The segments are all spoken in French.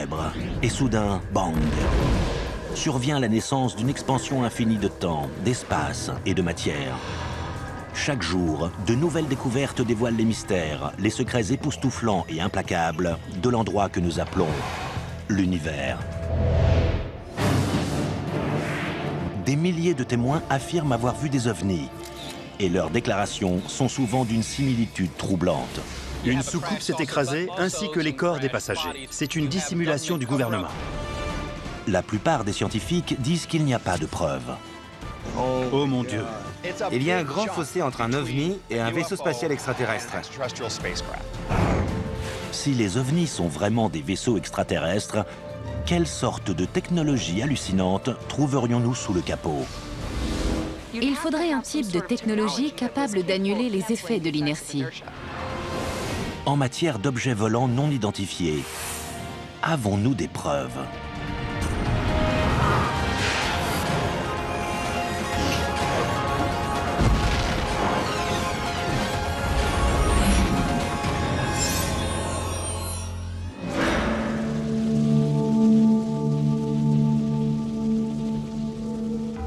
ténèbres, et soudain, bang! Survient la naissance d'une expansion infinie de temps, d'espace et de matière. Chaque jour, de nouvelles découvertes dévoilent les mystères, les secrets époustouflants et implacables de l'endroit que nous appelons l'univers. Des milliers de témoins affirment avoir vu des ovnis, et leurs déclarations sont souvent d'une similitude troublante. Une soucoupe s'est écrasée, ainsi que les corps des passagers. C'est une dissimulation du gouvernement. La plupart des scientifiques disent qu'il n'y a pas de preuves. Oh mon Dieu! Il y a un grand fossé entre un ovni et un vaisseau spatial extraterrestre. Si les ovnis sont vraiment des vaisseaux extraterrestres, quelle sorte de technologie hallucinante trouverions-nous sous le capot? Il faudrait un type de technologie capable d'annuler les effets de l'inertie. En matière d'objets volants non identifiés, avons-nous des preuves?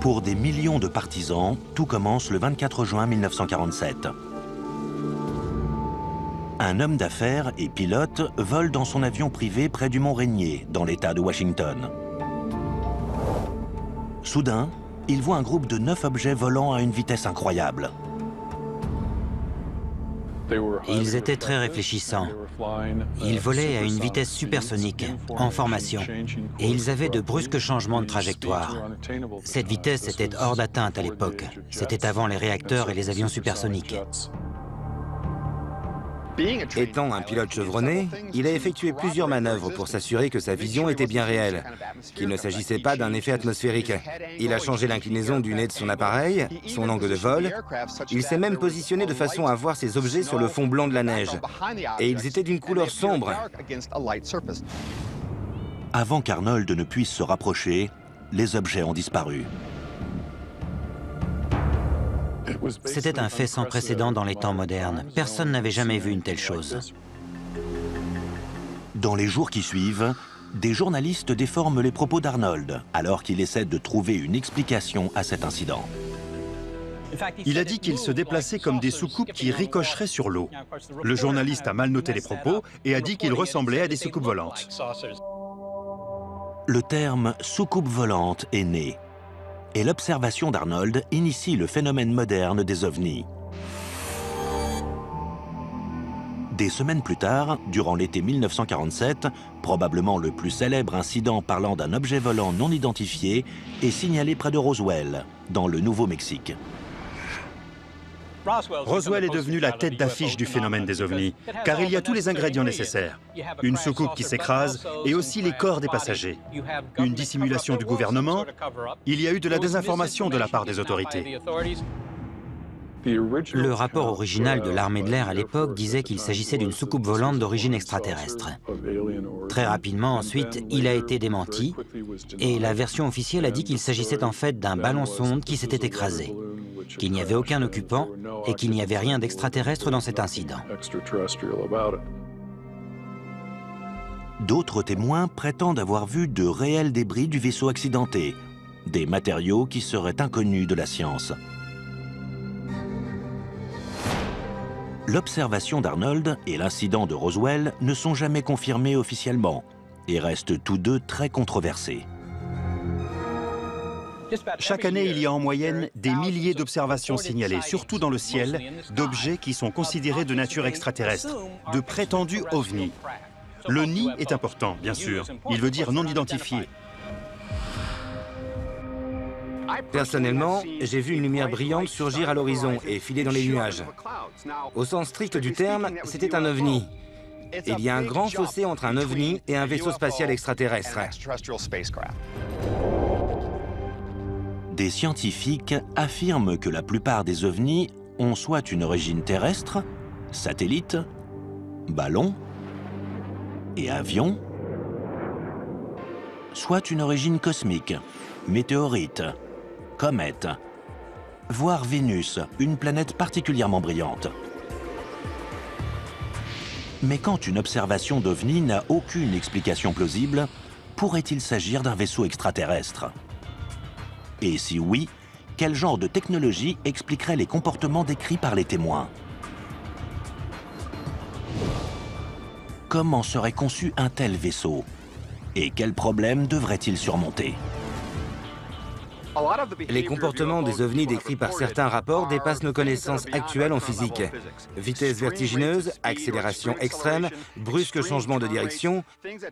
Pour des millions de partisans, tout commence le 24 juin 1947. Un homme d'affaires et pilote vole dans son avion privé près du mont Rainier, dans l'État de Washington. Soudain, il voit un groupe de 9 objets volant à une vitesse incroyable. Ils étaient très réfléchissants. Ils volaient à une vitesse supersonique, en formation, et ils avaient de brusques changements de trajectoire. Cette vitesse était hors d'atteinte à l'époque. C'était avant les réacteurs et les avions supersoniques. Étant un pilote chevronné, il a effectué plusieurs manœuvres pour s'assurer que sa vision était bien réelle, qu'il ne s'agissait pas d'un effet atmosphérique. Il a changé l'inclinaison du nez de son appareil, son angle de vol. Il s'est même positionné de façon à voir ces objets sur le fond blanc de la neige. Et ils étaient d'une couleur sombre. Avant qu'Arnold ne puisse se rapprocher, les objets ont disparu. C'était un fait sans précédent dans les temps modernes. Personne n'avait jamais vu une telle chose. Dans les jours qui suivent, des journalistes déforment les propos d'Arnold, alors qu'il essaie de trouver une explication à cet incident. Il a dit qu'il se déplaçait comme des soucoupes qui ricocheraient sur l'eau. Le journaliste a mal noté les propos et a dit qu'il ressemblait à des soucoupes volantes. Le terme « soucoupe volante » est né. Et l'observation d'Arnold initie le phénomène moderne des ovnis. Des semaines plus tard, durant l'été 1947, probablement le plus célèbre incident parlant d'un objet volant non identifié est signalé près de Roswell, dans le Nouveau-Mexique. Roswell est devenu la tête d'affiche du phénomène des ovnis, car il y a tous les ingrédients nécessaires. Une soucoupe qui s'écrase et aussi les corps des passagers. Une dissimulation du gouvernement. Il y a eu de la désinformation de la part des autorités. Le rapport original de l'armée de l'air à l'époque disait qu'il s'agissait d'une soucoupe volante d'origine extraterrestre. Très rapidement ensuite, il a été démenti et la version officielle a dit qu'il s'agissait en fait d'un ballon-sonde qui s'était écrasé, qu'il n'y avait aucun occupant et qu'il n'y avait rien d'extraterrestre dans cet incident. D'autres témoins prétendent avoir vu de réels débris du vaisseau accidenté, des matériaux qui seraient inconnus de la science. L'observation d'Arnold et l'incident de Roswell ne sont jamais confirmés officiellement et restent tous deux très controversés. Chaque année, il y a en moyenne des milliers d'observations signalées, surtout dans le ciel, d'objets qui sont considérés de nature extraterrestre, de prétendus ovnis. Le NI est important, bien sûr. Il veut dire non identifié. Personnellement, j'ai vu une lumière brillante surgir à l'horizon et filer dans les nuages. Au sens strict du terme, c'était un ovni. Il y a un grand fossé entre un ovni et un vaisseau spatial extraterrestre. Des scientifiques affirment que la plupart des ovnis ont soit une origine terrestre, satellite, ballon et avion, soit une origine cosmique, météorite, comète, voire Vénus, une planète particulièrement brillante. Mais quand une observation d'OVNI n'a aucune explication plausible, pourrait-il s'agir d'un vaisseau extraterrestre? Et si oui, quel genre de technologie expliquerait les comportements décrits par les témoins? Comment serait conçu un tel vaisseau? Et quels problèmes devrait-il surmonter? Les comportements des ovnis décrits par certains rapports dépassent nos connaissances actuelles en physique. Vitesse vertigineuse, accélération extrême, brusque changement de direction,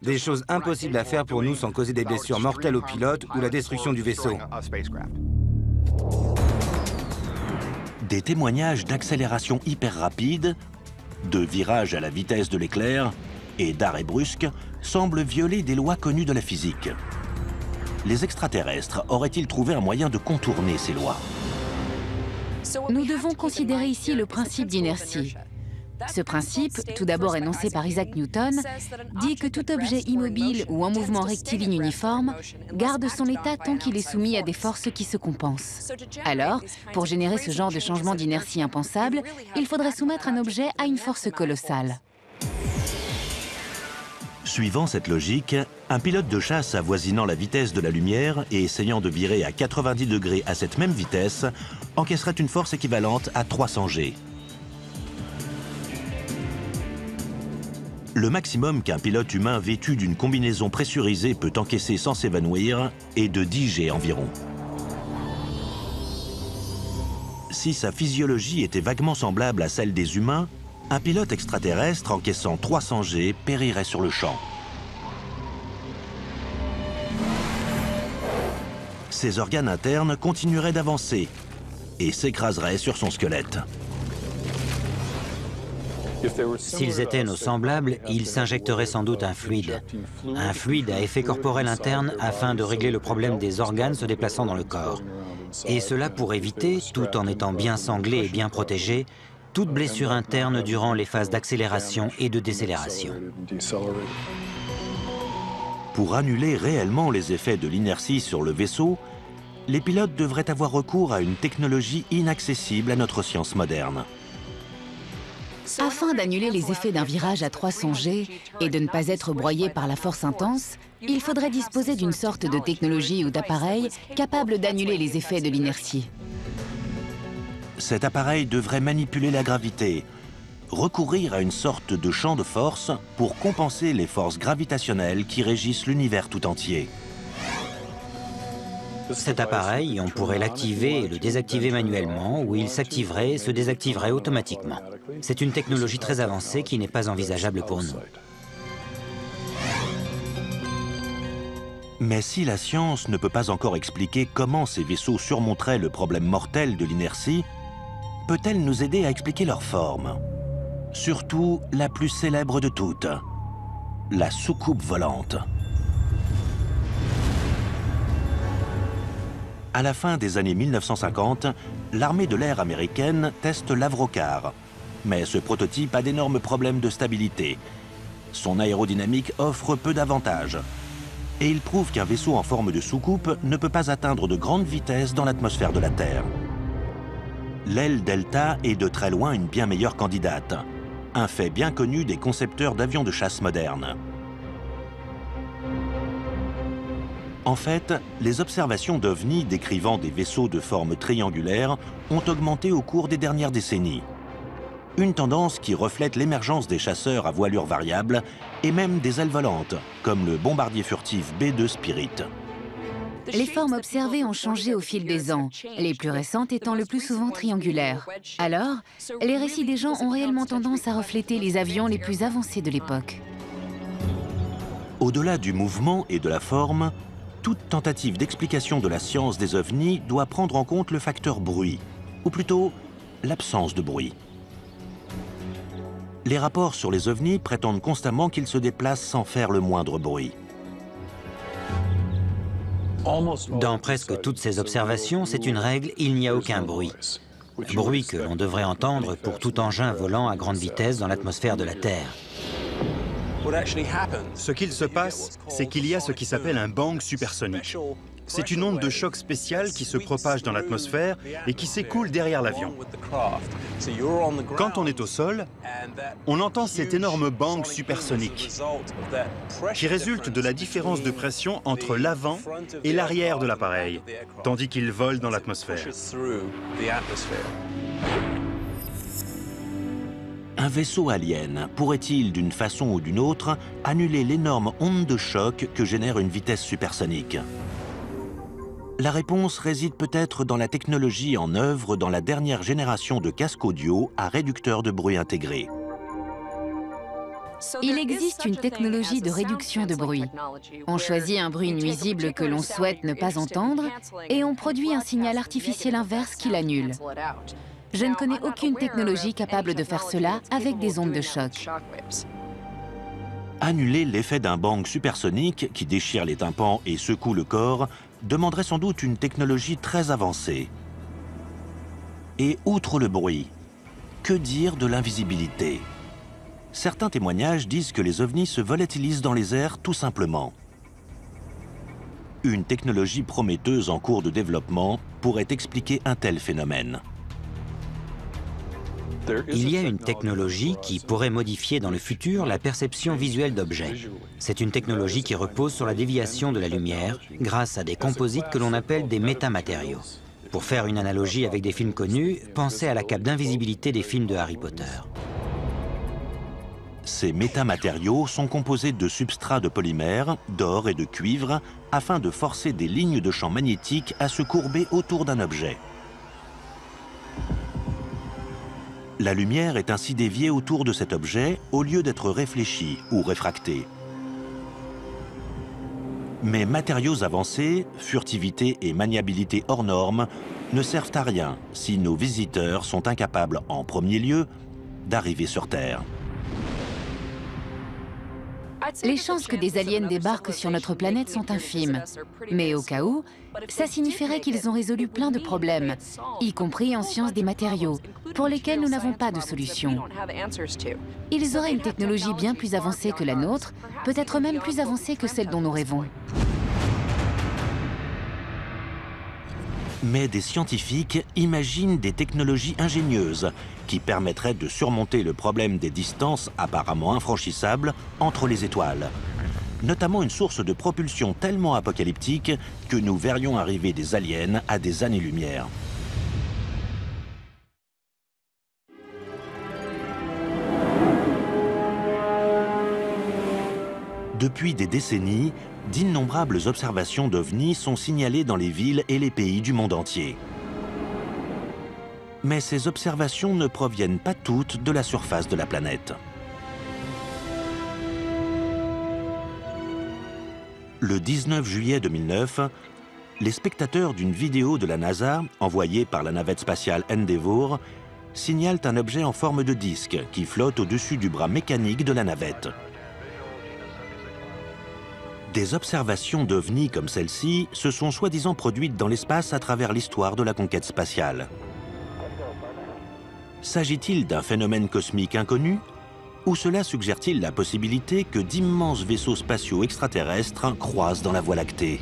des choses impossibles à faire pour nous sans causer des blessures mortelles aux pilotes ou la destruction du vaisseau. Des témoignages d'accélération hyper rapide, de virage à la vitesse de l'éclair et d'arrêt brusque semblent violer des lois connues de la physique. Les extraterrestres auraient-ils trouvé un moyen de contourner ces lois? Nous devons considérer ici le principe d'inertie. Ce principe, tout d'abord énoncé par Isaac Newton, dit que tout objet immobile ou en mouvement rectiligne uniforme garde son état tant qu'il est soumis à des forces qui se compensent. Alors, pour générer ce genre de changement d'inertie impensable, il faudrait soumettre un objet à une force colossale. Suivant cette logique, un pilote de chasse avoisinant la vitesse de la lumière et essayant de virer à 90 degrés à cette même vitesse encaisserait une force équivalente à 300 G. Le maximum qu'un pilote humain vêtu d'une combinaison pressurisée peut encaisser sans s'évanouir est de 10 G environ. Si sa physiologie était vaguement semblable à celle des humains, un pilote extraterrestre encaissant 300 G périrait sur le champ. Ses organes internes continueraient d'avancer et s'écraseraient sur son squelette. S'ils étaient nos semblables, ils s'injecteraient sans doute un fluide à effet corporel interne afin de régler le problème des organes se déplaçant dans le corps. Et cela pour éviter, tout en étant bien sanglés et bien protégés, toute blessure interne durant les phases d'accélération et de décélération. Pour annuler réellement les effets de l'inertie sur le vaisseau, les pilotes devraient avoir recours à une technologie inaccessible à notre science moderne. Afin d'annuler les effets d'un virage à 300 G et de ne pas être broyé par la force intense, il faudrait disposer d'une sorte de technologie ou d'appareil capable d'annuler les effets de l'inertie. Cet appareil devrait manipuler la gravité, recourir à une sorte de champ de force pour compenser les forces gravitationnelles qui régissent l'univers tout entier. Cet appareil, on pourrait l'activer et le désactiver manuellement, ou il s'activerait et se désactiverait automatiquement. C'est une technologie très avancée qui n'est pas envisageable pour nous. Mais si la science ne peut pas encore expliquer comment ces vaisseaux surmonteraient le problème mortel de l'inertie, peut-elle nous aider à expliquer leur forme? Surtout la plus célèbre de toutes, la soucoupe volante. À la fin des années 1950, l'armée de l'air américaine teste l'Avrocar. Mais ce prototype a d'énormes problèmes de stabilité. Son aérodynamique offre peu d'avantages. Et il prouve qu'un vaisseau en forme de soucoupe ne peut pas atteindre de grandes vitesses dans l'atmosphère de la Terre. L'aile Delta est de très loin une bien meilleure candidate. Un fait bien connu des concepteurs d'avions de chasse modernes. En fait, les observations d'OVNI décrivant des vaisseaux de forme triangulaire ont augmenté au cours des dernières décennies. Une tendance qui reflète l'émergence des chasseurs à voilure variable et même des ailes volantes, comme le bombardier furtif B-2 Spirit. Les formes observées ont changé au fil des ans, les plus récentes étant le plus souvent triangulaires. Alors, les récits des gens ont réellement tendance à refléter les avions les plus avancés de l'époque. Au-delà du mouvement et de la forme, toute tentative d'explication de la science des ovnis doit prendre en compte le facteur bruit, ou plutôt l'absence de bruit. Les rapports sur les ovnis prétendent constamment qu'ils se déplacent sans faire le moindre bruit. Dans presque toutes ces observations, c'est une règle, il n'y a aucun bruit. Bruit que l'on devrait entendre pour tout engin volant à grande vitesse dans l'atmosphère de la Terre. Ce qu'il se passe, c'est qu'il y a ce qui s'appelle un bang supersonique. C'est une onde de choc spéciale qui se propage dans l'atmosphère et qui s'écoule derrière l'avion. Quand on est au sol, on entend cet énorme bang supersonique qui résulte de la différence de pression entre l'avant et l'arrière de l'appareil, tandis qu'il vole dans l'atmosphère. Un vaisseau alien pourrait-il, d'une façon ou d'une autre, annuler l'énorme onde de choc que génère une vitesse supersonique? La réponse réside peut-être dans la technologie en œuvre dans la dernière génération de casques audio à réducteur de bruit intégré. Il existe une technologie de réduction de bruit. On choisit un bruit nuisible que l'on souhaite ne pas entendre et on produit un signal artificiel inverse qui l'annule. Je ne connais aucune technologie capable de faire cela avec des ondes de choc. Annuler l'effet d'un bang supersonique qui déchire les tympans et secoue le corps demanderait sans doute une technologie très avancée. Et outre le bruit, que dire de l'invisibilité? Certains témoignages disent que les ovnis se volatilisent dans les airs tout simplement. Une technologie prometteuse en cours de développement pourrait expliquer un tel phénomène. Il y a une technologie qui pourrait modifier dans le futur la perception visuelle d'objets. C'est une technologie qui repose sur la déviation de la lumière grâce à des composites que l'on appelle des métamatériaux. Pour faire une analogie avec des films connus, pensez à la cape d'invisibilité des films de Harry Potter. Ces métamatériaux sont composés de substrats de polymère, d'or et de cuivre afin de forcer des lignes de champ magnétique à se courber autour d'un objet. La lumière est ainsi déviée autour de cet objet au lieu d'être réfléchie ou réfractée. Mais matériaux avancés, furtivité et maniabilité hors normes ne servent à rien si nos visiteurs sont incapables, en premier lieu, d'arriver sur Terre. Les chances que des aliens débarquent sur notre planète sont infimes. Mais au cas où, ça signifierait qu'ils ont résolu plein de problèmes, y compris en sciences des matériaux, pour lesquels nous n'avons pas de solution. Ils auraient une technologie bien plus avancée que la nôtre, peut-être même plus avancée que celle dont nous rêvons. Mais des scientifiques imaginent des technologies ingénieuses qui permettraient de surmonter le problème des distances apparemment infranchissables entre les étoiles. Notamment une source de propulsion tellement apocalyptique que nous verrions arriver des aliens à des années-lumière. Depuis des décennies, d'innombrables observations d'ovnis sont signalées dans les villes et les pays du monde entier. Mais ces observations ne proviennent pas toutes de la surface de la planète. Le 19 juillet 2009, les spectateurs d'une vidéo de la NASA, envoyée par la navette spatiale Endeavour, signalent un objet en forme de disque qui flotte au-dessus du bras mécanique de la navette. Des observations d'ovnis comme celle-ci se sont soi-disant produites dans l'espace à travers l'histoire de la conquête spatiale. S'agit-il d'un phénomène cosmique inconnu? Ou cela suggère-t-il la possibilité que d'immenses vaisseaux spatiaux extraterrestres croisent dans la Voie lactée?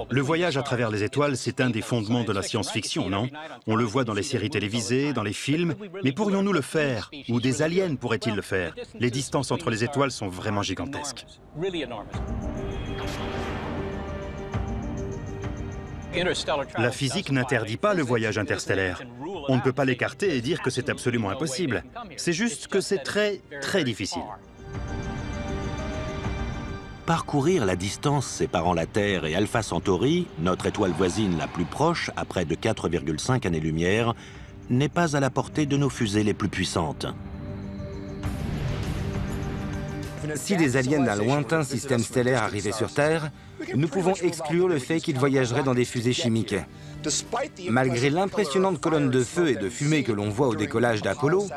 Le voyage à travers les étoiles, c'est un des fondements de la science-fiction, non? On le voit dans les séries télévisées, dans les films, mais pourrions-nous le faire? Ou des aliens pourraient-ils le faire? Les distances entre les étoiles sont vraiment gigantesques. La physique n'interdit pas le voyage interstellaire. On ne peut pas l'écarter et dire que c'est absolument impossible. C'est juste que c'est très, très difficile. Parcourir la distance séparant la Terre et Alpha Centauri, notre étoile voisine la plus proche à près de 4,5 années-lumière, n'est pas à la portée de nos fusées les plus puissantes. Si des aliens d'un lointain système stellaire arrivaient sur Terre, nous pouvons exclure le fait qu'ils voyageraient dans des fusées chimiques. Malgré l'impressionnante colonne de feu et de fumée que l'on voit au décollage d'Apollo,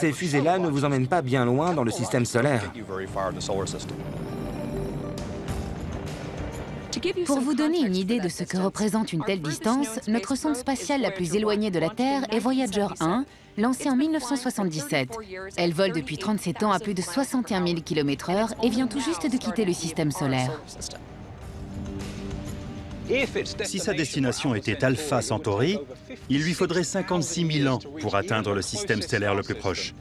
ces fusées-là ne vous emmènent pas bien loin dans le système solaire. Pour vous donner une idée de ce que représente une telle distance, notre sonde spatiale la plus éloignée de la Terre est Voyager 1, lancée en 1977. Elle vole depuis 37 ans à plus de 61 000 km/h et vient tout juste de quitter le système solaire. Si sa destination était Alpha Centauri, il lui faudrait 56 000 ans pour atteindre le système stellaire le plus proche.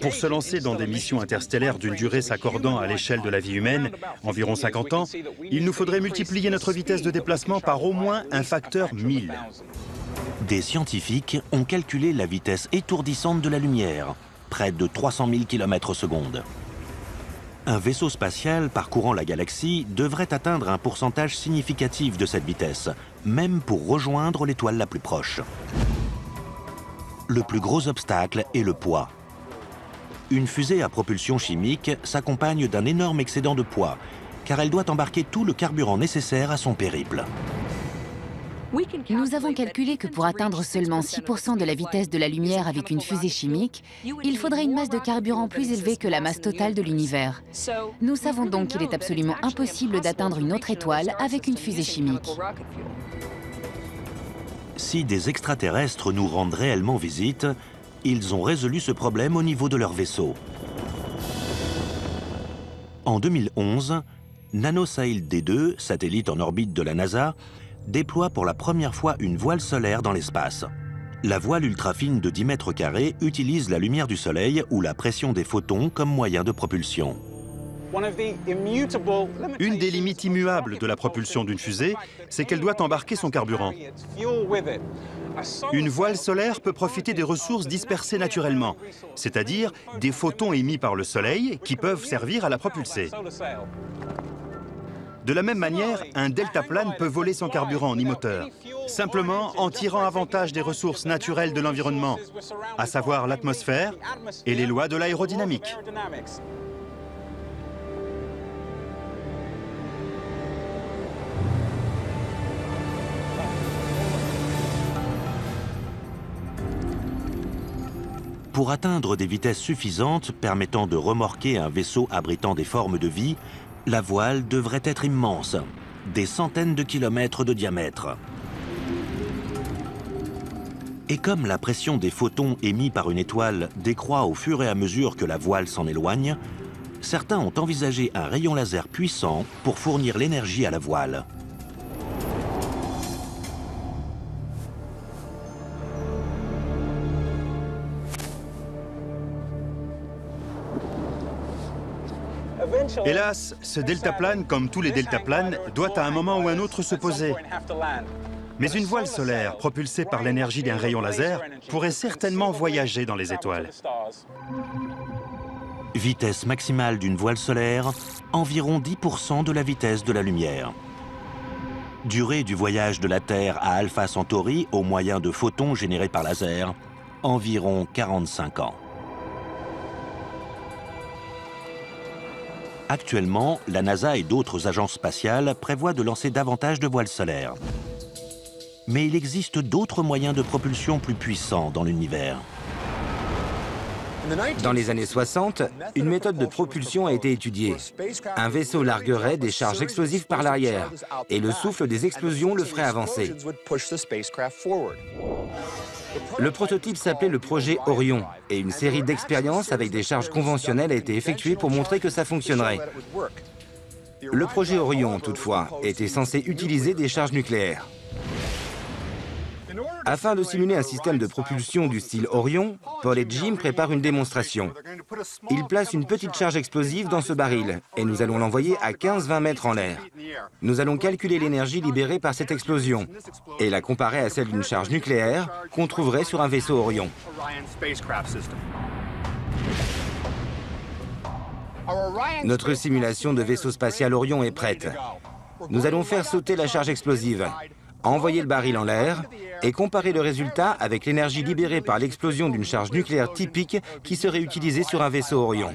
Pour se lancer dans des missions interstellaires d'une durée s'accordant à l'échelle de la vie humaine, environ 50 ans, il nous faudrait multiplier notre vitesse de déplacement par au moins un facteur 1000. Des scientifiques ont calculé la vitesse étourdissante de la lumière, près de 300 000 km/s. Un vaisseau spatial parcourant la galaxie devrait atteindre un pourcentage significatif de cette vitesse, même pour rejoindre l'étoile la plus proche. Le plus gros obstacle est le poids. Une fusée à propulsion chimique s'accompagne d'un énorme excédent de poids, car elle doit embarquer tout le carburant nécessaire à son périple. Nous avons calculé que pour atteindre seulement 6% de la vitesse de la lumière avec une fusée chimique, il faudrait une masse de carburant plus élevée que la masse totale de l'univers. Nous savons donc qu'il est absolument impossible d'atteindre une autre étoile avec une fusée chimique. Si des extraterrestres nous rendent réellement visite, ils ont résolu ce problème au niveau de leur vaisseau. En 2011, NanoSail D2, satellite en orbite de la NASA, déploie pour la première fois une voile solaire dans l'espace. La voile ultra-fine de 10 mètres carrés utilise la lumière du soleil ou la pression des photons comme moyen de propulsion. Une des limites immuables de la propulsion d'une fusée, c'est qu'elle doit embarquer son carburant. Une voile solaire peut profiter des ressources dispersées naturellement, c'est-à-dire des photons émis par le soleil qui peuvent servir à la propulser. De la même manière, un deltaplane peut voler son carburant ni moteur, simplement en tirant avantage des ressources naturelles de l'environnement, à savoir l'atmosphère et les lois de l'aérodynamique. Pour atteindre des vitesses suffisantes permettant de remorquer un vaisseau abritant des formes de vie, la voile devrait être immense, des centaines de kilomètres de diamètre. Et comme la pression des photons émis par une étoile décroît au fur et à mesure que la voile s'en éloigne, certains ont envisagé un rayon laser puissant pour fournir l'énergie à la voile. Hélas, ce deltaplane, comme tous les deltaplanes, doit à un moment ou un autre se poser. Mais une voile solaire, propulsée par l'énergie d'un rayon laser, pourrait certainement voyager dans les étoiles. Vitesse maximale d'une voile solaire, environ 10% de la vitesse de la lumière. Durée du voyage de la Terre à Alpha Centauri au moyen de photons générés par laser, environ 45 ans. Actuellement, la NASA et d'autres agences spatiales prévoient de lancer davantage de voiles solaires. Mais il existe d'autres moyens de propulsion plus puissants dans l'univers. Dans les années 60, une méthode de propulsion a été étudiée. Un vaisseau larguerait des charges explosives par l'arrière, et le souffle des explosions le ferait avancer. Le prototype s'appelait le projet Orion, et une série d'expériences avec des charges conventionnelles a été effectuée pour montrer que ça fonctionnerait. Le projet Orion, toutefois, était censé utiliser des charges nucléaires. Afin de simuler un système de propulsion du style Orion, Paul et Jim préparent une démonstration. Ils placent une petite charge explosive dans ce baril et nous allons l'envoyer à 15-20 mètres en l'air. Nous allons calculer l'énergie libérée par cette explosion et la comparer à celle d'une charge nucléaire qu'on trouverait sur un vaisseau Orion. Notre simulation de vaisseau spatial Orion est prête. Nous allons faire sauter la charge explosive, envoyer le baril en l'air et comparer le résultat avec l'énergie libérée par l'explosion d'une charge nucléaire typique qui serait utilisée sur un vaisseau Orion.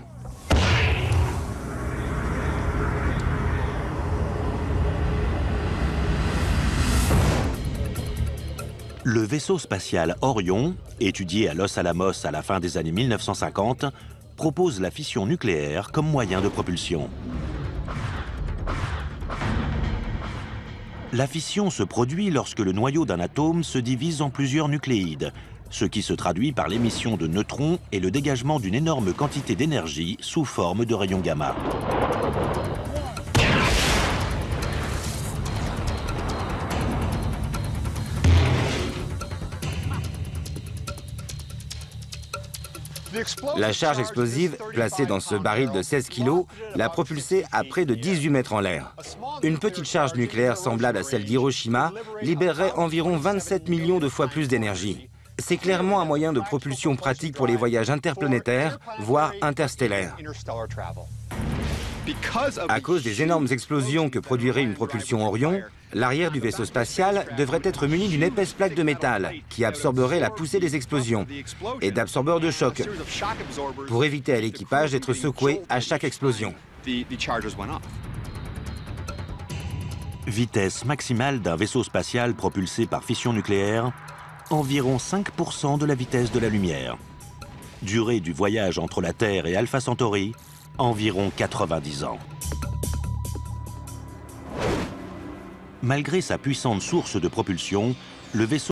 Le vaisseau spatial Orion, étudié à Los Alamos à la fin des années 1950, propose la fission nucléaire comme moyen de propulsion. La fission se produit lorsque le noyau d'un atome se divise en plusieurs nucléides, ce qui se traduit par l'émission de neutrons et le dégagement d'une énorme quantité d'énergie sous forme de rayons gamma. La charge explosive, placée dans ce baril de 16 kg, l'a propulsé à près de 18 mètres en l'air. Une petite charge nucléaire semblable à celle d'Hiroshima libérerait environ 27 millions de fois plus d'énergie. C'est clairement un moyen de propulsion pratique pour les voyages interplanétaires, voire interstellaires. À cause des énormes explosions que produirait une propulsion Orion, l'arrière du vaisseau spatial devrait être muni d'une épaisse plaque de métal qui absorberait la poussée des explosions et d'absorbeurs de choc pour éviter à l'équipage d'être secoué à chaque explosion. Vitesse maximale d'un vaisseau spatial propulsé par fission nucléaire, environ 5% de la vitesse de la lumière. Durée du voyage entre la Terre et Alpha Centauri, environ 90 ans. Malgré sa puissante source de propulsion, le vaisseau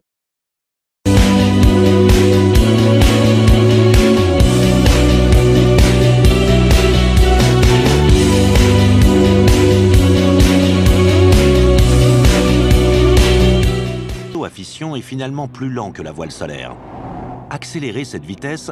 à fission est finalement plus lent que la voile solaire. Accélérer cette vitesse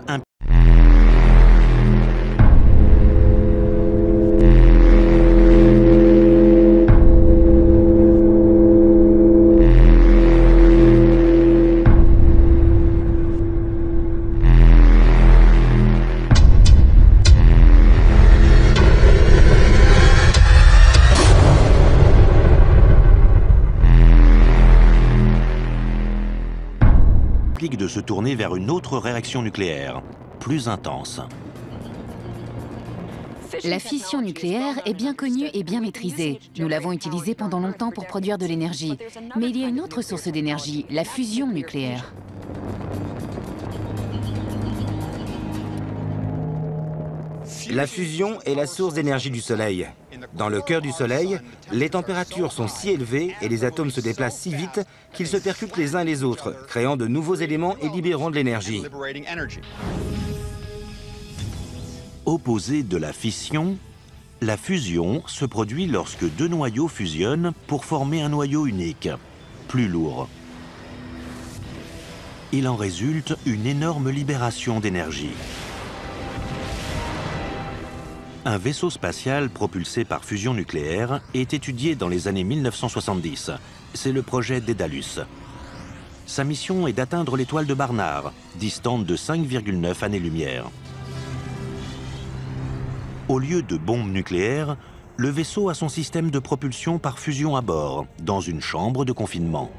implique de se tourner vers une autre réaction nucléaire, plus intense. La fission nucléaire est bien connue et bien maîtrisée. Nous l'avons utilisée pendant longtemps pour produire de l'énergie. Mais il y a une autre source d'énergie, la fusion nucléaire. La fusion est la source d'énergie du Soleil. Dans le cœur du Soleil, les températures sont si élevées et les atomes se déplacent si vite qu'ils se percutent les uns les autres, créant de nouveaux éléments et libérant de l'énergie. Opposé de la fission, la fusion se produit lorsque deux noyaux fusionnent pour former un noyau unique, plus lourd. Il en résulte une énorme libération d'énergie. Un vaisseau spatial propulsé par fusion nucléaire est étudié dans les années 1970. C'est le projet Daedalus. Sa mission est d'atteindre l'étoile de Barnard, distante de 5,9 années-lumière. Au lieu de bombes nucléaires, le vaisseau a son système de propulsion par fusion à bord, dans une chambre de confinement.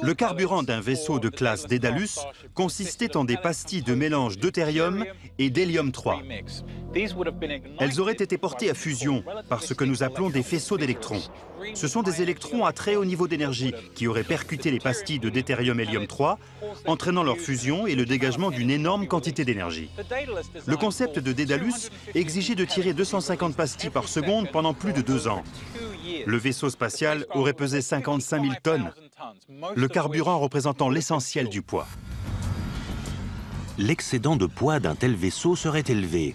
Le carburant d'un vaisseau de classe Daedalus consistait en des pastilles de mélange deutérium et d'hélium-3. Elles auraient été portées à fusion par ce que nous appelons des faisceaux d'électrons. Ce sont des électrons à très haut niveau d'énergie qui auraient percuté les pastilles de deutérium-hélium-3, entraînant leur fusion et le dégagement d'une énorme quantité d'énergie. Le concept de Daedalus exigeait de tirer 250 pastilles par seconde pendant plus de 2 ans. Le vaisseau spatial aurait pesé 55 000 tonnes, le carburant représentant l'essentiel du poids. L'excédent de poids d'un tel vaisseau serait élevé.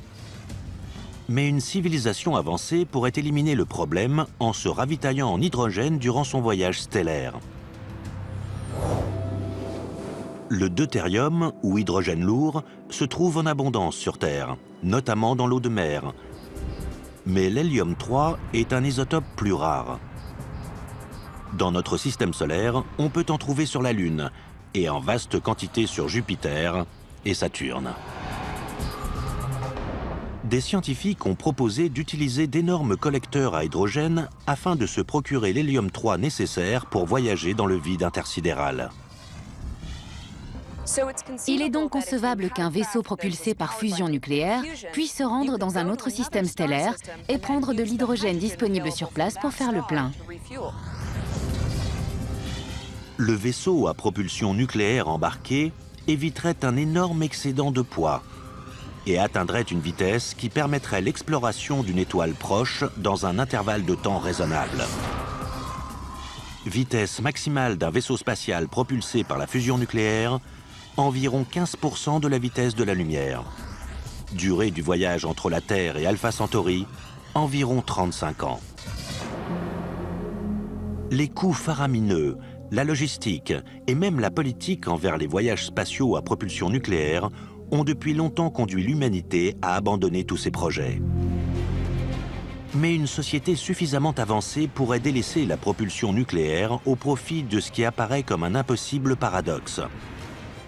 Mais une civilisation avancée pourrait éliminer le problème en se ravitaillant en hydrogène durant son voyage stellaire. Le deutérium, ou hydrogène lourd, se trouve en abondance sur Terre, notamment dans l'eau de mer. Mais l'hélium-3 est un isotope plus rare. Dans notre système solaire, on peut en trouver sur la Lune et en vaste quantité sur Jupiter et Saturne. Des scientifiques ont proposé d'utiliser d'énormes collecteurs à hydrogène afin de se procurer l'hélium-3 nécessaire pour voyager dans le vide intersidéral. Il est donc concevable qu'un vaisseau propulsé par fusion nucléaire puisse se rendre dans un autre système stellaire et prendre de l'hydrogène disponible sur place pour faire le plein. Le vaisseau à propulsion nucléaire embarqué éviterait un énorme excédent de poids et atteindrait une vitesse qui permettrait l'exploration d'une étoile proche dans un intervalle de temps raisonnable. Vitesse maximale d'un vaisseau spatial propulsé par la fusion nucléaire, environ 15% de la vitesse de la lumière. Durée du voyage entre la Terre et Alpha Centauri, environ 35 ans. Les coûts faramineux, la logistique et même la politique envers les voyages spatiaux à propulsion nucléaire ont depuis longtemps conduit l'humanité à abandonner tous ces projets. Mais une société suffisamment avancée pourrait délaisser la propulsion nucléaire au profit de ce qui apparaît comme un impossible paradoxe.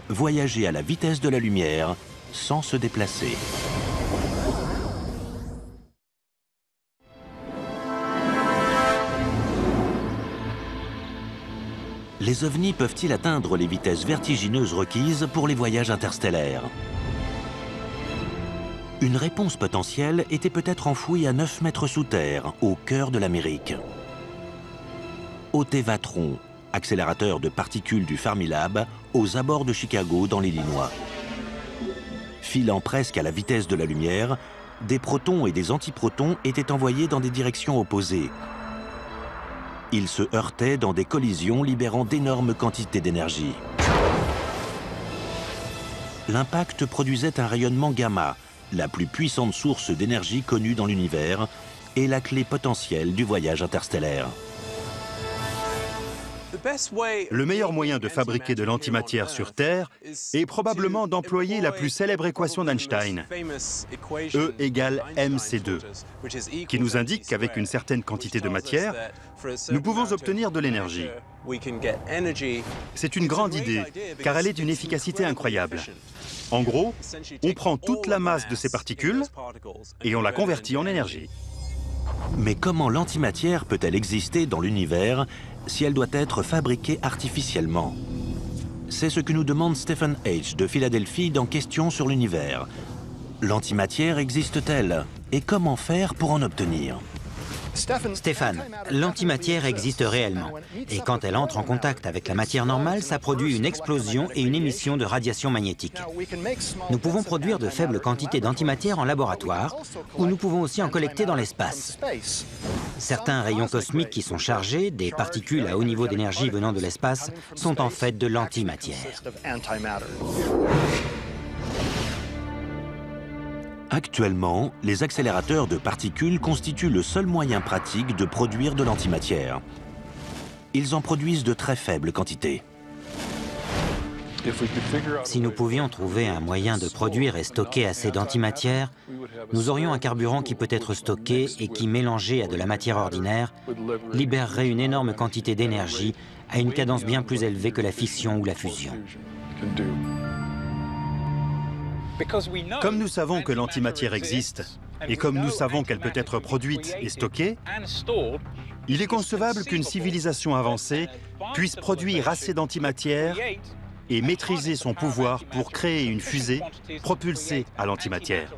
Voyager à la vitesse de la lumière sans se déplacer. Les ovnis peuvent-ils atteindre les vitesses vertigineuses requises pour les voyages interstellaires? Une réponse potentielle était peut-être enfouie à 9 mètres sous terre, au cœur de l'Amérique. Au Tevatron, accélérateur de particules du Fermilab, aux abords de Chicago, dans l'Illinois. Filant presque à la vitesse de la lumière, des protons et des antiprotons étaient envoyés dans des directions opposées. Ils se heurtaient dans des collisions libérant d'énormes quantités d'énergie. L'impact produisait un rayonnement gamma, la plus puissante source d'énergie connue dans l'univers et la clé potentielle du voyage interstellaire. Le meilleur moyen de fabriquer de l'antimatière sur Terre est probablement d'employer la plus célèbre équation d'Einstein, E égale mc2, qui nous indique qu'avec une certaine quantité de matière, nous pouvons obtenir de l'énergie. C'est une grande idée, car elle est d'une efficacité incroyable. En gros, on prend toute la masse de ces particules et on la convertit en énergie. Mais comment l'antimatière peut-elle exister dans l'univers si elle doit être fabriquée artificiellement? C'est ce que nous demande Stephen H. de Philadelphie dans Questions sur l'univers. L'antimatière existe-t-elle? Et comment faire pour en obtenir? Stéphane, l'antimatière existe réellement. Et quand elle entre en contact avec la matière normale, ça produit une explosion et une émission de radiation magnétique. Nous pouvons produire de faibles quantités d'antimatière en laboratoire, ou nous pouvons aussi en collecter dans l'espace. Certains rayons cosmiques qui sont chargés, des particules à haut niveau d'énergie venant de l'espace, sont en fait de l'antimatière. Actuellement, les accélérateurs de particules constituent le seul moyen pratique de produire de l'antimatière. Ils en produisent de très faibles quantités. Si nous pouvions trouver un moyen de produire et stocker assez d'antimatière, nous aurions un carburant qui peut être stocké et qui, mélangé à de la matière ordinaire, libérerait une énorme quantité d'énergie à une cadence bien plus élevée que la fission ou la fusion. Comme nous savons que l'antimatière existe, et comme nous savons qu'elle peut être produite et stockée, il est concevable qu'une civilisation avancée puisse produire assez d'antimatière et maîtriser son pouvoir pour créer une fusée propulsée à l'antimatière.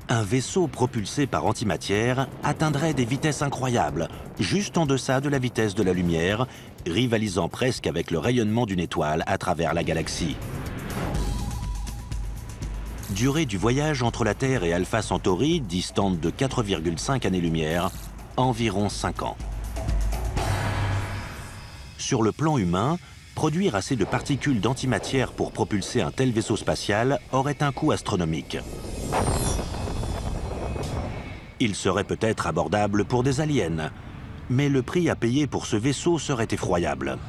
Un vaisseau propulsé par antimatière atteindrait des vitesses incroyables, juste en deçà de la vitesse de la lumière, rivalisant presque avec le rayonnement d'une étoile à travers la galaxie. Durée du voyage entre la Terre et Alpha Centauri, distante de 4,5 années-lumière, environ 5 ans. Sur le plan humain, produire assez de particules d'antimatière pour propulser un tel vaisseau spatial aurait un coût astronomique. Il serait peut-être abordable pour des aliens, mais le prix à payer pour ce vaisseau serait effroyable.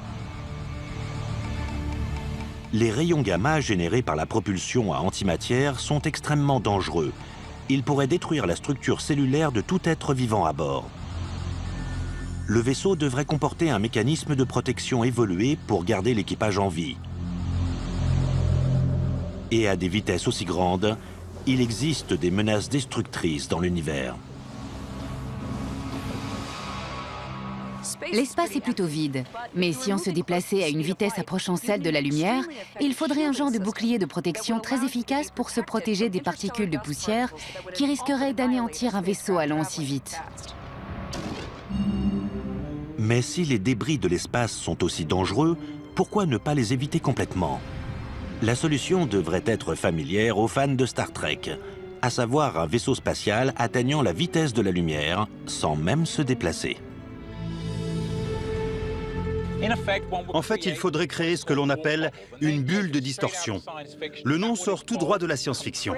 Les rayons gamma générés par la propulsion à antimatière sont extrêmement dangereux. Ils pourraient détruire la structure cellulaire de tout être vivant à bord. Le vaisseau devrait comporter un mécanisme de protection évolué pour garder l'équipage en vie. Et à des vitesses aussi grandes, il existe des menaces destructrices dans l'univers. L'espace est plutôt vide, mais si on se déplaçait à une vitesse approchant celle de la lumière, il faudrait un genre de bouclier de protection très efficace pour se protéger des particules de poussière qui risqueraient d'anéantir un vaisseau allant aussi vite. Mais si les débris de l'espace sont aussi dangereux, pourquoi ne pas les éviter complètement? La solution devrait être familière aux fans de Star Trek. à savoir un vaisseau spatial atteignant la vitesse de la lumière sans même se déplacer. En fait, il faudrait créer ce que l'on appelle une bulle de distorsion. Le nom sort tout droit de la science-fiction.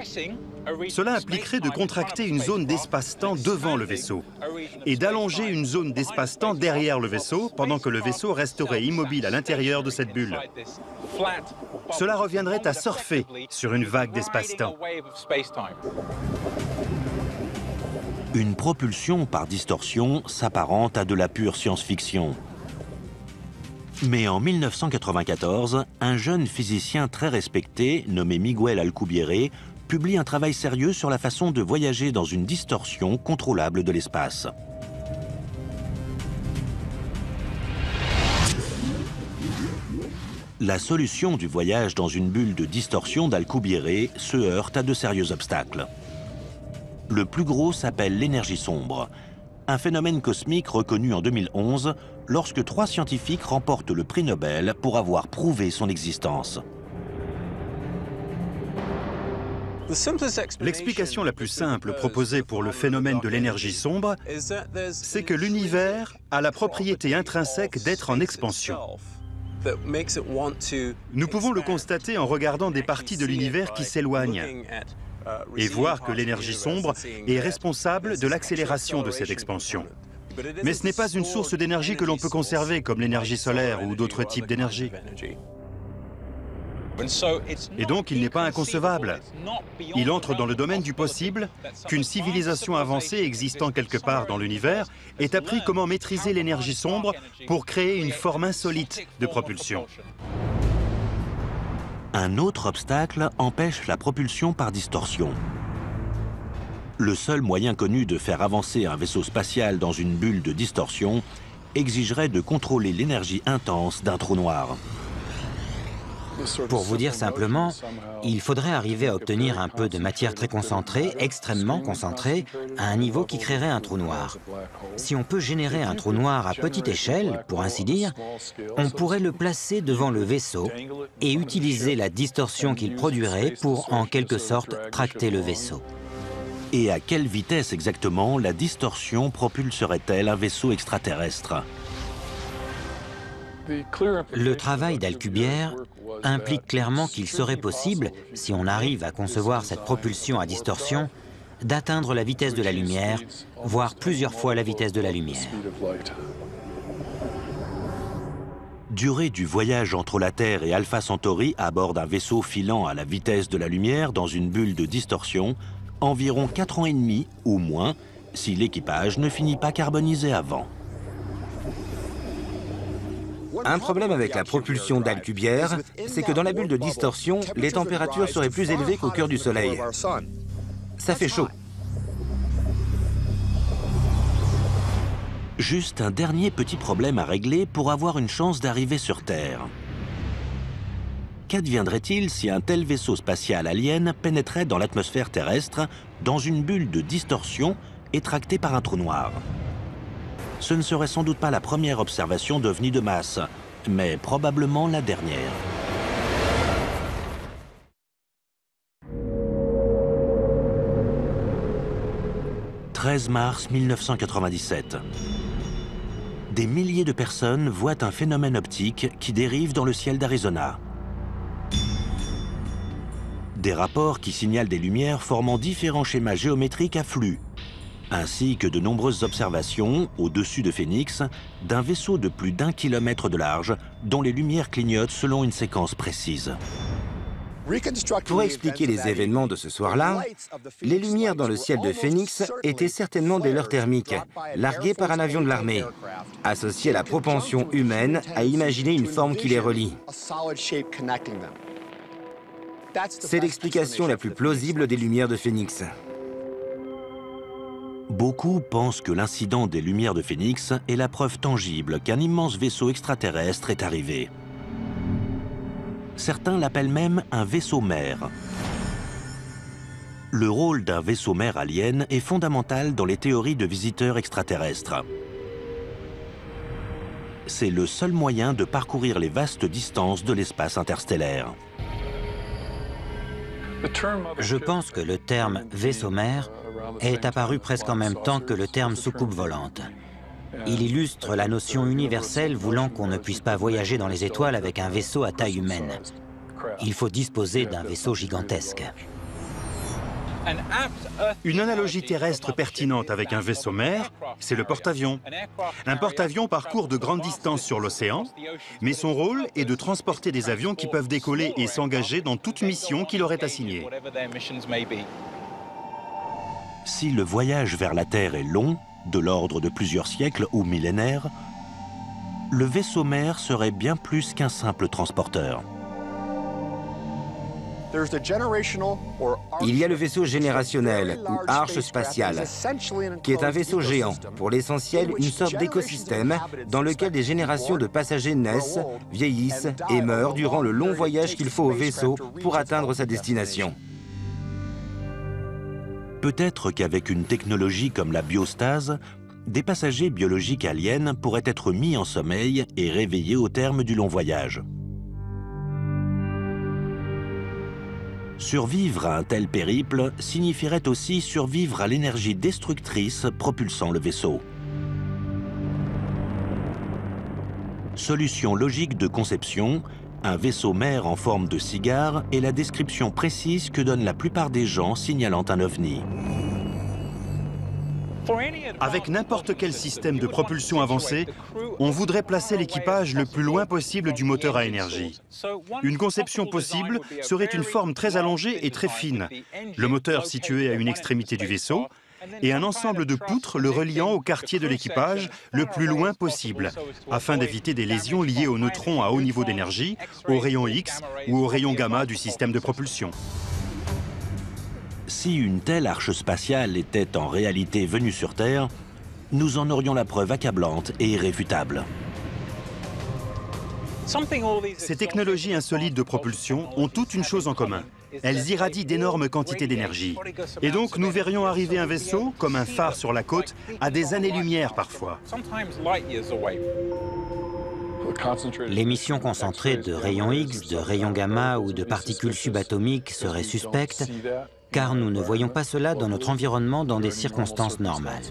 Cela impliquerait de contracter une zone d'espace-temps devant le vaisseau et d'allonger une zone d'espace-temps derrière le vaisseau pendant que le vaisseau resterait immobile à l'intérieur de cette bulle. Cela reviendrait à surfer sur une vague d'espace-temps. Une propulsion par distorsion s'apparente à de la pure science-fiction. Mais en 1994, un jeune physicien très respecté, nommé Miguel Alcubierre, publie un travail sérieux sur la façon de voyager dans une distorsion contrôlable de l'espace. La solution du voyage dans une bulle de distorsion d'Alcubierre se heurte à de sérieux obstacles. Le plus gros s'appelle l'énergie sombre, un phénomène cosmique reconnu en 2011 lorsque 3 scientifiques remportent le prix Nobel pour avoir prouvé son existence. L'explication la plus simple proposée pour le phénomène de l'énergie sombre, c'est que l'univers a la propriété intrinsèque d'être en expansion. Nous pouvons le constater en regardant des parties de l'univers qui s'éloignent et voir que l'énergie sombre est responsable de l'accélération de cette expansion. Mais ce n'est pas une source d'énergie que l'on peut conserver, comme l'énergie solaire ou d'autres types d'énergie. Et donc, il n'est pas inconcevable. Il entre dans le domaine du possible qu'une civilisation avancée existant quelque part dans l'univers ait appris comment maîtriser l'énergie sombre pour créer une forme insolite de propulsion. Un autre obstacle empêche la propulsion par distorsion. Le seul moyen connu de faire avancer un vaisseau spatial dans une bulle de distorsion exigerait de contrôler l'énergie intense d'un trou noir. Pour vous dire simplement, il faudrait arriver à obtenir un peu de matière très concentrée, extrêmement concentrée, à un niveau qui créerait un trou noir. Si on peut générer un trou noir à petite échelle, pour ainsi dire, on pourrait le placer devant le vaisseau et utiliser la distorsion qu'il produirait pour, en quelque sorte, tracter le vaisseau. Et à quelle vitesse exactement la distorsion propulserait-elle un vaisseau extraterrestre? Le travail d'Alcubierre implique clairement qu'il serait possible, si on arrive à concevoir cette propulsion à distorsion, d'atteindre la vitesse de la lumière, voire plusieurs fois la vitesse de la lumière. Durée du voyage entre la Terre et Alpha Centauri à bord d'un vaisseau filant à la vitesse de la lumière dans une bulle de distorsion, environ 4 ans et demi ou moins, si l'équipage ne finit pas carbonisé avant. Un problème avec la propulsion d'Alcubierre, c'est que dans la bulle de distorsion, les températures seraient plus élevées qu'au cœur du Soleil. Ça fait chaud. Juste un dernier petit problème à régler pour avoir une chance d'arriver sur Terre. Qu'adviendrait-il si un tel vaisseau spatial alien pénétrait dans l'atmosphère terrestre dans une bulle de distorsion et tracté par un trou noir? Ce ne serait sans doute pas la première observation d'ovnis de masse, mais probablement la dernière. « 13 mars 1997. Des milliers de personnes voient un phénomène optique qui dérive dans le ciel d'Arizona. Des rapports qui signalent des lumières formant différents schémas géométriques à flux, ainsi que de nombreuses observations, au-dessus de Phoenix, d'un vaisseau de plus d'1 kilomètre de large, dont les lumières clignotent selon une séquence précise. Pour expliquer les événements de ce soir-là, les lumières dans le ciel de Phoenix étaient certainement des leurres thermiques, larguées par un avion de l'armée, associées à la propension humaine à imaginer une forme qui les relie. C'est l'explication la plus plausible des lumières de Phoenix. Beaucoup pensent que l'incident des lumières de Phoenix est la preuve tangible qu'un immense vaisseau extraterrestre est arrivé. Certains l'appellent même un vaisseau-mère. Le rôle d'un vaisseau-mère alien est fondamental dans les théories de visiteurs extraterrestres. C'est le seul moyen de parcourir les vastes distances de l'espace interstellaire. Je pense que le terme vaisseau-mère est apparu presque en même temps que le terme soucoupe volante. Il illustre la notion universelle voulant qu'on ne puisse pas voyager dans les étoiles avec un vaisseau à taille humaine. Il faut disposer d'un vaisseau gigantesque. Une analogie terrestre pertinente avec un vaisseau-mère, c'est le porte-avions. Un porte-avions parcourt de grandes distances sur l'océan, mais son rôle est de transporter des avions qui peuvent décoller et s'engager dans toute mission qui leur est assignée. Si le voyage vers la Terre est long, de l'ordre de plusieurs siècles ou millénaires, le vaisseau-mère serait bien plus qu'un simple transporteur. Il y a le vaisseau générationnel, ou arche spatiale, qui est un vaisseau géant, pour l'essentiel une sorte d'écosystème dans lequel des générations de passagers naissent, vieillissent et meurent durant le long voyage qu'il faut au vaisseau pour atteindre sa destination. Peut-être qu'avec une technologie comme la biostase, des passagers biologiques aliens pourraient être mis en sommeil et réveillés au terme du long voyage. Survivre à un tel périple signifierait aussi survivre à l'énergie destructrice propulsant le vaisseau. Solution logique de conception, un vaisseau-mère en forme de cigare est la description précise que donnent la plupart des gens signalant un ovni. Avec n'importe quel système de propulsion avancé, on voudrait placer l'équipage le plus loin possible du moteur à énergie. Une conception possible serait une forme très allongée et très fine, le moteur situé à une extrémité du vaisseau, et un ensemble de poutres le reliant au quartier de l'équipage le plus loin possible, afin d'éviter des lésions liées aux neutrons à haut niveau d'énergie, aux rayons X ou aux rayons gamma du système de propulsion. Si une telle arche spatiale était en réalité venue sur Terre, nous en aurions la preuve accablante et irréfutable. Ces technologies insolites de propulsion ont toutes une chose en commun. Elles irradient d'énormes quantités d'énergie. Et donc nous verrions arriver un vaisseau, comme un phare sur la côte, à des années-lumière parfois. L'émission concentrée de rayons X, de rayons gamma ou de particules subatomiques serait suspecte, car nous ne voyons pas cela dans notre environnement dans des circonstances normales.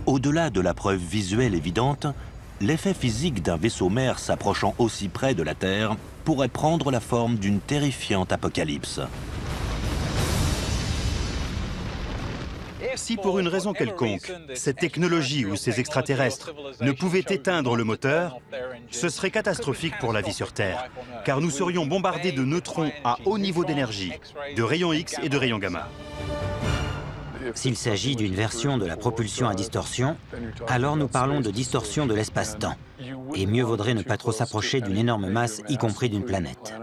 Au-delà de la preuve visuelle évidente, l'effet physique d'un vaisseau-mère s'approchant aussi près de la Terre pourrait prendre la forme d'une terrifiante apocalypse. Si pour une raison quelconque, cette technologie ou ces extraterrestres ne pouvaient éteindre le moteur, ce serait catastrophique pour la vie sur Terre, car nous serions bombardés de neutrons à haut niveau d'énergie, de rayons X et de rayons gamma. S'il s'agit d'une version de la propulsion à distorsion, alors nous parlons de distorsion de l'espace-temps. Et mieux vaudrait ne pas trop s'approcher d'une énorme masse, y compris d'une planète.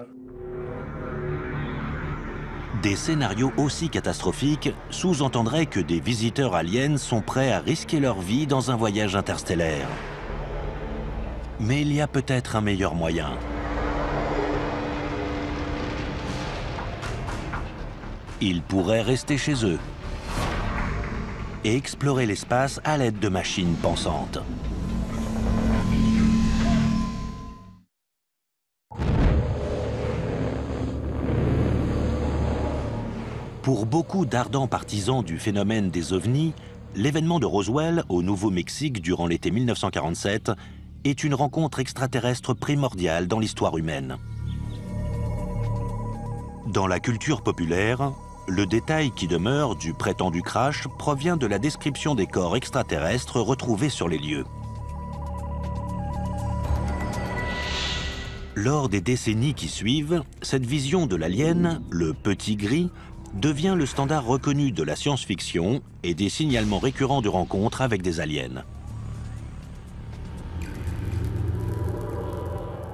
Des scénarios aussi catastrophiques sous-entendraient que des visiteurs aliens sont prêts à risquer leur vie dans un voyage interstellaire. Mais il y a peut-être un meilleur moyen. Ils pourraient rester chez eux et explorer l'espace à l'aide de machines pensantes. Pour beaucoup d'ardents partisans du phénomène des ovnis, l'événement de Roswell au Nouveau-Mexique durant l'été 1947 est une rencontre extraterrestre primordiale dans l'histoire humaine. Dans la culture populaire, le détail qui demeure du prétendu crash provient de la description des corps extraterrestres retrouvés sur les lieux. Lors des décennies qui suivent, cette vision de l'alien, le petit gris, devient le standard reconnu de la science-fiction et des signalements récurrents de rencontres avec des aliens.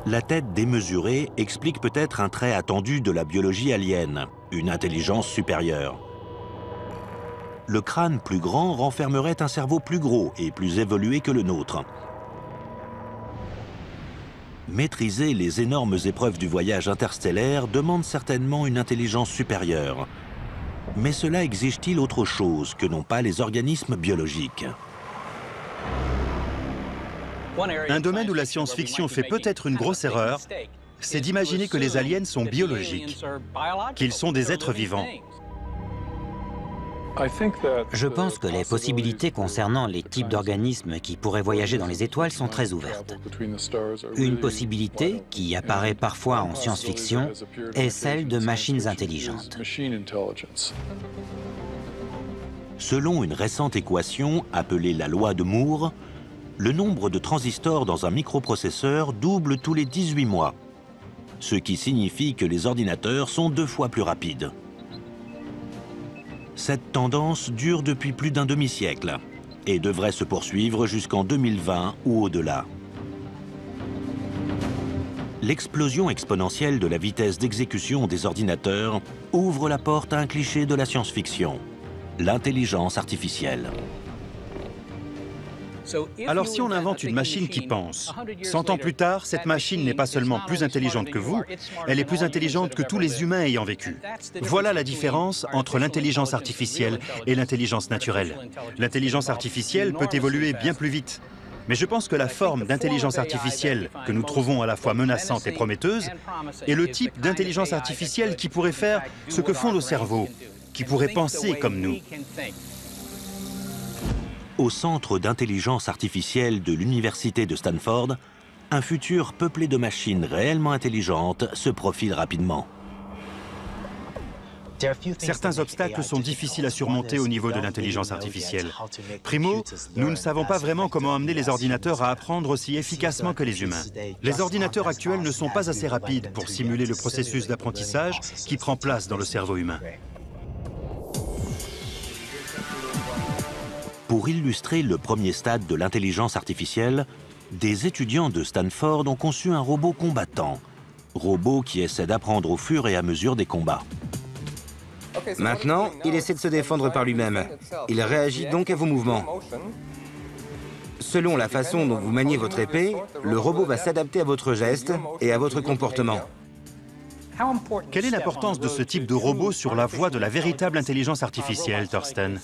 La tête démesurée explique peut-être un trait attendu de la biologie alienne, une intelligence supérieure. Le crâne plus grand renfermerait un cerveau plus gros et plus évolué que le nôtre. Maîtriser les énormes épreuves du voyage interstellaire demande certainement une intelligence supérieure. Mais cela exige-t-il autre chose que n'ont pas les organismes biologiques? Un domaine où la science-fiction fait peut-être une grosse erreur, c'est d'imaginer que les aliens sont biologiques, qu'ils sont des êtres vivants. Je pense que les possibilités concernant les types d'organismes qui pourraient voyager dans les étoiles sont très ouvertes. Une possibilité, qui apparaît parfois en science-fiction, est celle de machines intelligentes. Selon une récente équation appelée la loi de Moore, le nombre de transistors dans un microprocesseur double tous les 18 mois, ce qui signifie que les ordinateurs sont 2 fois plus rapides. Cette tendance dure depuis plus d'un demi-siècle et devrait se poursuivre jusqu'en 2020 ou au-delà. L'explosion exponentielle de la vitesse d'exécution des ordinateurs ouvre la porte à un cliché de la science-fiction, l'intelligence artificielle. Alors si on invente une machine qui pense, 100 ans plus tard, cette machine n'est pas seulement plus intelligente que vous, elle est plus intelligente que tous les humains ayant vécu. Voilà la différence entre l'intelligence artificielle et l'intelligence naturelle. L'intelligence artificielle peut évoluer bien plus vite. Mais je pense que la forme d'intelligence artificielle que nous trouvons à la fois menaçante et prometteuse est le type d'intelligence artificielle qui pourrait faire ce que font nos cerveaux, qui pourrait penser comme nous. Au centre d'intelligence artificielle de l'université de Stanford, un futur peuplé de machines réellement intelligentes se profile rapidement. Certains obstacles sont difficiles à surmonter au niveau de l'intelligence artificielle. Primo, nous ne savons pas vraiment comment amener les ordinateurs à apprendre aussi efficacement que les humains. Les ordinateurs actuels ne sont pas assez rapides pour simuler le processus d'apprentissage qui prend place dans le cerveau humain. Pour illustrer le premier stade de l'intelligence artificielle, des étudiants de Stanford ont conçu un robot combattant, robot qui essaie d'apprendre au fur et à mesure des combats. Maintenant, il essaie de se défendre par lui-même. Il réagit donc à vos mouvements. Selon la façon dont vous maniez votre épée, le robot va s'adapter à votre geste et à votre comportement. Quelle est l'importance de ce type de robot sur la voie de la véritable intelligence artificielle, Thorsten?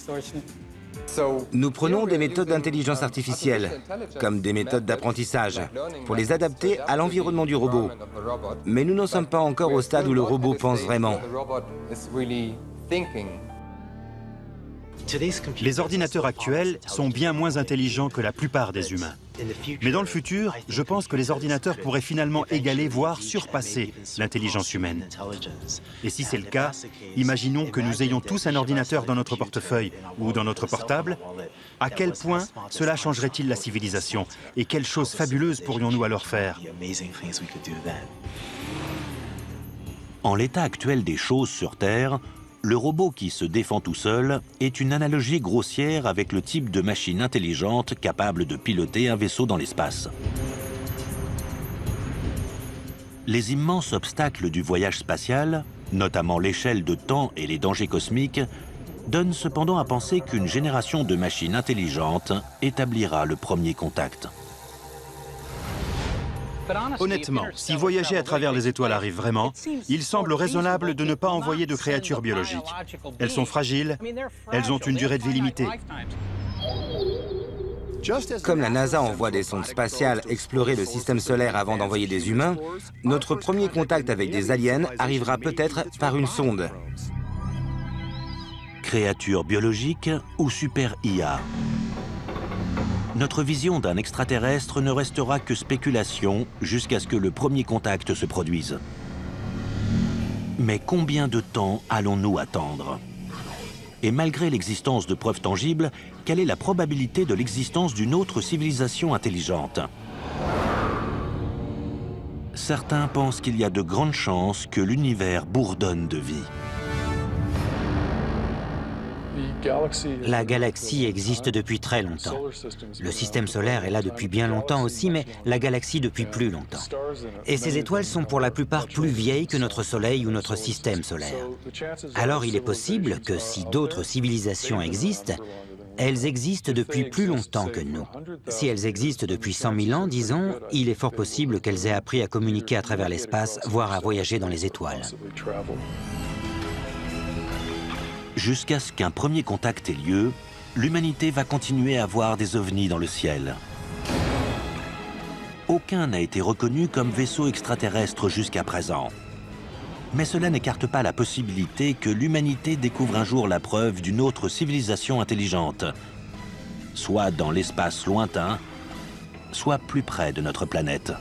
Nous prenons des méthodes d'intelligence artificielle, comme des méthodes d'apprentissage, pour les adapter à l'environnement du robot. Mais nous n'en sommes pas encore au stade où le robot pense vraiment. Les ordinateurs actuels sont bien moins intelligents que la plupart des humains. Mais dans le futur, je pense que les ordinateurs pourraient finalement égaler, voire surpasser l'intelligence humaine. Et si c'est le cas, imaginons que nous ayons tous un ordinateur dans notre portefeuille ou dans notre portable. À quel point cela changerait-il la civilisation? Et quelles choses fabuleuses pourrions-nous alors faire? En l'état actuel des choses sur Terre, le robot qui se défend tout seul est une analogie grossière avec le type de machine intelligente capable de piloter un vaisseau dans l'espace. Les immenses obstacles du voyage spatial, notamment l'échelle de temps et les dangers cosmiques, donnent cependant à penser qu'une génération de machines intelligentes établira le premier contact. Honnêtement, si voyager à travers les étoiles arrive vraiment, il semble raisonnable de ne pas envoyer de créatures biologiques. Elles sont fragiles, elles ont une durée de vie limitée. Comme la NASA envoie des sondes spatiales explorer le système solaire avant d'envoyer des humains, notre premier contact avec des aliens arrivera peut-être par une sonde. Créatures biologiques ou super IA? Notre vision d'un extraterrestre ne restera que spéculation jusqu'à ce que le premier contact se produise. Mais combien de temps allons-nous attendre? Et malgré l'existence de preuves tangibles, quelle est la probabilité de l'existence d'une autre civilisation intelligente? Certains pensent qu'il y a de grandes chances que l'univers bourdonne de vie. La galaxie existe depuis très longtemps. Le système solaire est là depuis bien longtemps aussi, mais la galaxie depuis plus longtemps. Et ces étoiles sont pour la plupart plus vieilles que notre Soleil ou notre système solaire. Alors il est possible que si d'autres civilisations existent, elles existent depuis plus longtemps que nous. Si elles existent depuis 100 000 ans, disons, il est fort possible qu'elles aient appris à communiquer à travers l'espace, voire à voyager dans les étoiles. Jusqu'à ce qu'un premier contact ait lieu, l'humanité va continuer à voir des ovnis dans le ciel. Au aucun n'a été reconnu comme vaisseau extraterrestre jusqu'à présent. Mais cela n'écarte pas la possibilité que l'humanité découvre un jour la preuve d'une autre civilisation intelligente, soit dans l'espace lointain, soit plus près de notre planète.